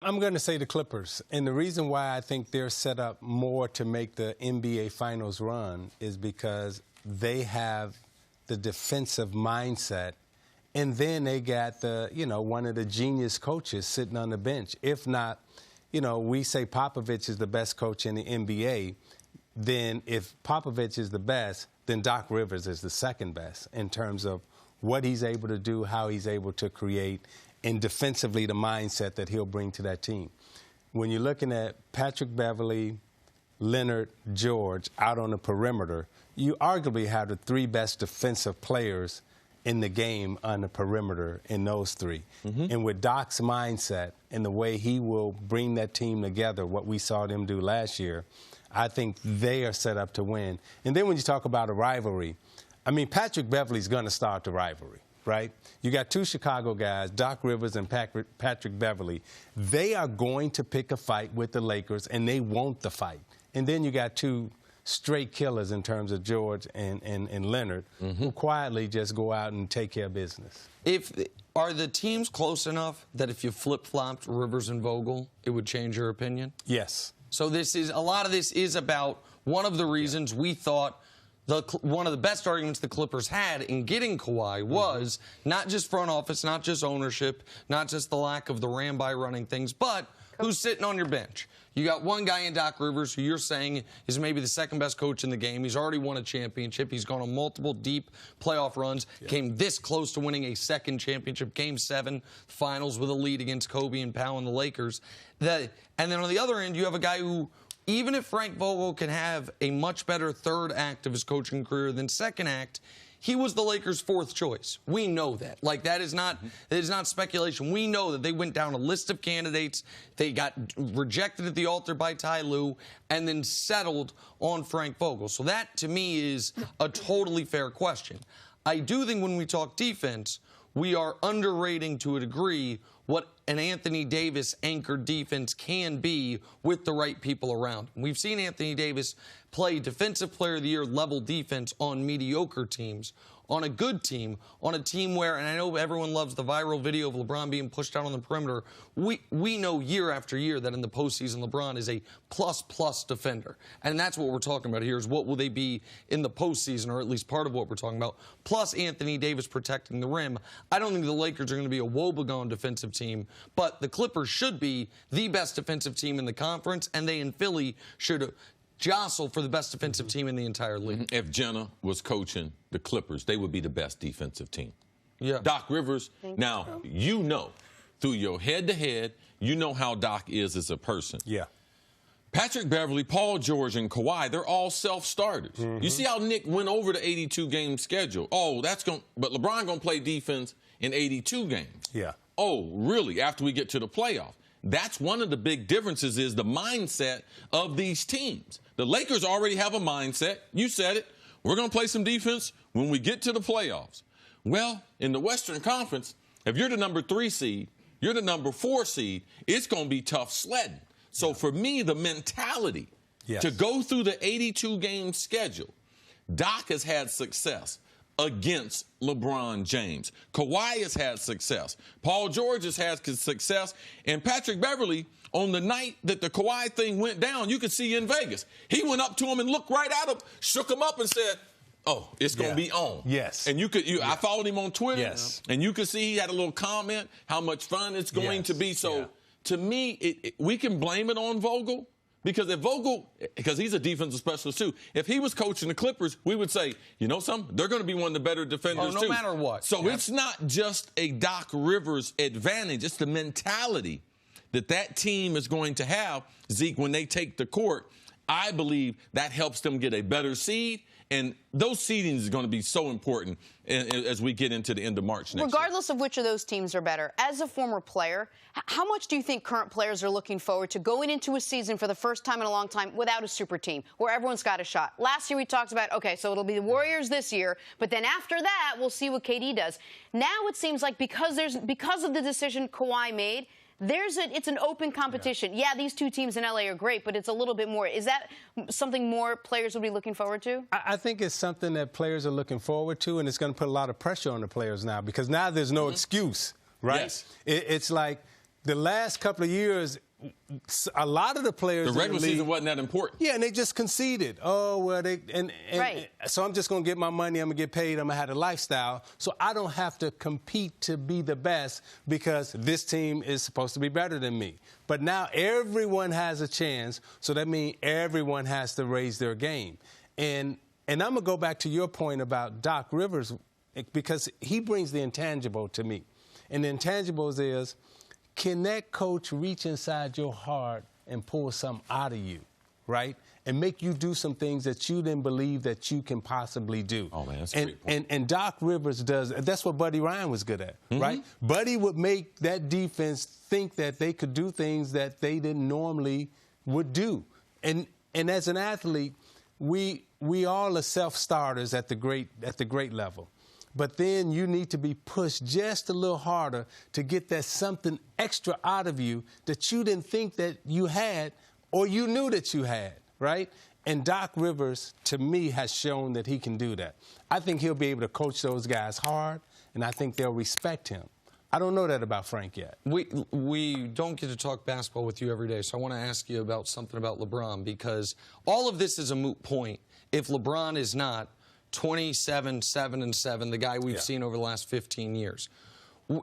I'm going to say the Clippers. And the reason why I think they're set up more to make the NBA Finals run is because they have the defensive mindset. And then they got one of the genius coaches sitting on the bench. If not, we say Popovich is the best coach in the NBA. Then if Popovich is the best, then Doc Rivers is the second best in terms of what he's able to do, how he's able to create, and defensively the mindset that he'll bring to that team. When you're looking at Patrick Beverley, Leonard, George out on the perimeter, you arguably have the three best defensive players in the game on the perimeter in those three. And with Doc's mindset and the way he will bring that team together, what we saw them do last year, I think they are set up to win. And then when you talk about a rivalry, I mean, Patrick Beverley's going to start the rivalry, right? You got two Chicago guys, Doc Rivers and Patrick Beverley. They are going to pick a fight with the Lakers, and they want the fight. And then you got two straight killers in terms of George and Leonard, who quietly just go out and take care of business. Are the teams close enough that if you flip-flopped Rivers and Vogel, it would change your opinion? Yes. So a lot of this is about one of the reasons we thought one of the best arguments the Clippers had in getting Kawhi was not just front office, not just ownership, not just the lack of the ram-by running things, but who's sitting on your bench. You got one guy in Doc Rivers who you're saying is maybe the second best coach in the game. He's already won a championship. He's gone on multiple deep playoff runs, came this close to winning a second championship, Game 7 finals with a lead against Kobe and Powell and the Lakers. And then on the other end, you have a guy who, even if Frank Vogel can have a much better third act of his coaching career than second act, he was the Lakers' fourth choice. We know that. Like, that is not speculation. We know that they went down a list of candidates. They got rejected at the altar by Ty Lue and then settled on Frank Vogel. So that, to me, is a totally fair question. I do think when we talk defense, we are underrating to a degree what an Anthony Davis anchored defense can be with the right people around. We've seen Anthony Davis play Defensive Player of the Year level defense on mediocre teams, on a good team, on a team where, and I know everyone loves the viral video of LeBron being pushed out on the perimeter, we know year after year that in the postseason LeBron is a plus defender. And that's what we're talking about here is what will they be in the postseason, or at least part of what we're talking about, plus Anthony Davis protecting the rim. I don't think the Lakers are going to be a woebegone defensive team, but the Clippers should be the best defensive team in the conference, and they in Philly should jostle for the best defensive team in the entire league. If Jenna was coaching the Clippers, they would be the best defensive team. Yeah. Doc Rivers, you know, through your head-to-head, you know how Doc is as a person. Yeah. Patrick Beverley, Paul George, and Kawhi, they're all self-starters. You see how Nick went over the 82-game schedule. Oh, but LeBron going to play defense in 82 games. Yeah. Oh, really, after we get to the playoffs. That's one of the big differences is the mindset of these teams. The Lakers already have a mindset. You said it. We're going to play some defense when we get to the playoffs. Well, in the Western Conference, if you're the number 3 seed, you're the number 4 seed, it's going to be tough sledding. So for me, the mentality to go through the 82-game schedule, Doc has had success against LeBron James. Kawhi has had success. Paul George has had success. And Patrick Beverley, on the night that the Kawhi thing went down, you could see in Vegas. He went up to him and looked right at him, shook him up and said, oh, it's going to be on. Yes. And I followed him on Twitter. Yes. And you could see he had a little comment, how much fun it's going to be. So to me, we can blame it on Vogel. Because if Vogel, because he's a defensive specialist too, if he was coaching the Clippers, we would say, you know something? They're going to be one of the better defenders too. No matter what. So it's not just a Doc Rivers advantage. It's the mentality that team is going to have, Zeke, when they take the court. I believe that helps them get a better seed. And those seedings is going to be so important as we get into the end of March next Regardless of which of those teams are better, as a former player, how much do you think current players are looking forward to going into a season for the first time in a long time without a super team, where everyone's got a shot? Last year we talked about, okay, so it'll be the Warriors this year, but then after that, we'll see what KD does. Now it seems like because of the decision Kawhi made, it's an open competition. Yeah, these two teams in LA are great, but it's a little bit more. Is that something more players will be looking forward to? I think it's something that players are looking forward to, and it's going to put a lot of pressure on the players now because now there's no excuse, right? Yes. It's like the last couple of years, a lot of the players The regular season wasn't that important. Yeah, and they just conceded. Oh, well, Right. so I'm just going to get my money. I'm going to get paid. I'm going to have a lifestyle. So I don't have to compete to be the best because this team is supposed to be better than me. But now everyone has a chance, so that means everyone has to raise their game. And I'm going to go back to your point about Doc Rivers because he brings the intangible to me. And the intangibles is, can that coach reach inside your heart and pull something out of you, right? And make you do some things that you didn't believe that you can possibly do. Oh, man, that's a great point. And Doc Rivers does. That's what Buddy Ryan was good at, right? Buddy would make that defense think that they could do things that they didn't normally would do. And as an athlete, we all are self-starters at the great level. But then you need to be pushed just a little harder to get that something extra out of you that you didn't think that you had or you knew that you had, right? And Doc Rivers, to me, has shown that he can do that. I think he'll be able to coach those guys hard, and I think they'll respect him. I don't know that about Frank yet. We don't get to talk basketball with you every day, so I want to ask you about something about LeBron, because all of this is a moot point if LeBron is not 27, 7-7, the guy we've seen over the last 15 years.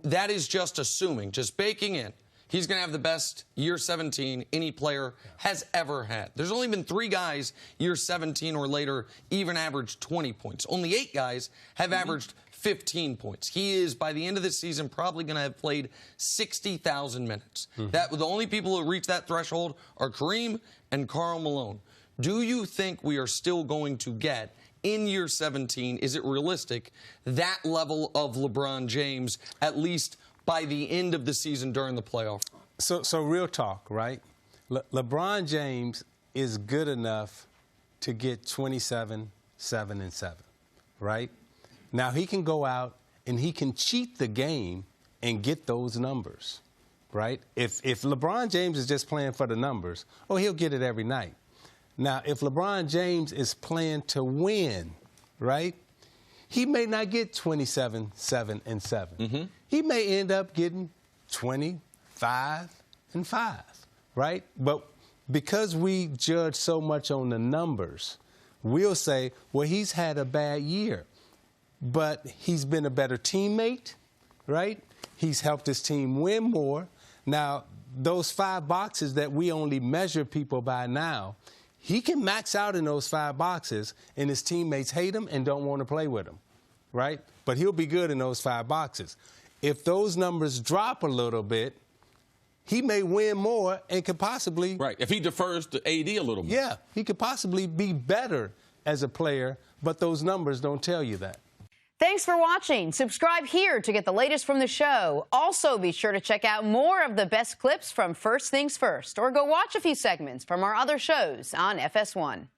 That is just assuming, just baking in, he's going to have the best year 17 any player has ever had. There's only been 3 guys year 17 or later even averaged 20 points. Only 8 guys have averaged 15 points. He is, by the end of this season, probably going to have played 60,000 minutes. The only people who reach that threshold are Kareem and Karl Malone. Do you think we are still going to get, in year 17, is it realistic, that level of LeBron James, at least by the end of the season during the playoff? So real talk, right? LeBron James is good enough to get 27, 7-7, right? Now, he can go out and he can cheat the game and get those numbers, right? If LeBron James is just playing for the numbers, he'll get it every night. Now, if LeBron James is playing to win, right, he may not get 27, 7-7. He may end up getting 25 and 5, right? But because we judge so much on the numbers, we'll say, well, he's had a bad year, but he's been a better teammate, right? He's helped his team win more. Now, those 5 boxes that we only measure people by now, he can max out in those 5 boxes, and his teammates hate him and don't want to play with him, right? But he'll be good in those 5 boxes. If those numbers drop a little bit, he may win more and could possibly... Right, if he defers to AD a little more. Yeah, he could possibly be better as a player, but those numbers don't tell you that. Thanks for watching. Subscribe here to get the latest from the show. Also, be sure to check out more of the best clips from First Things First, or go watch a few segments from our other shows on FS1.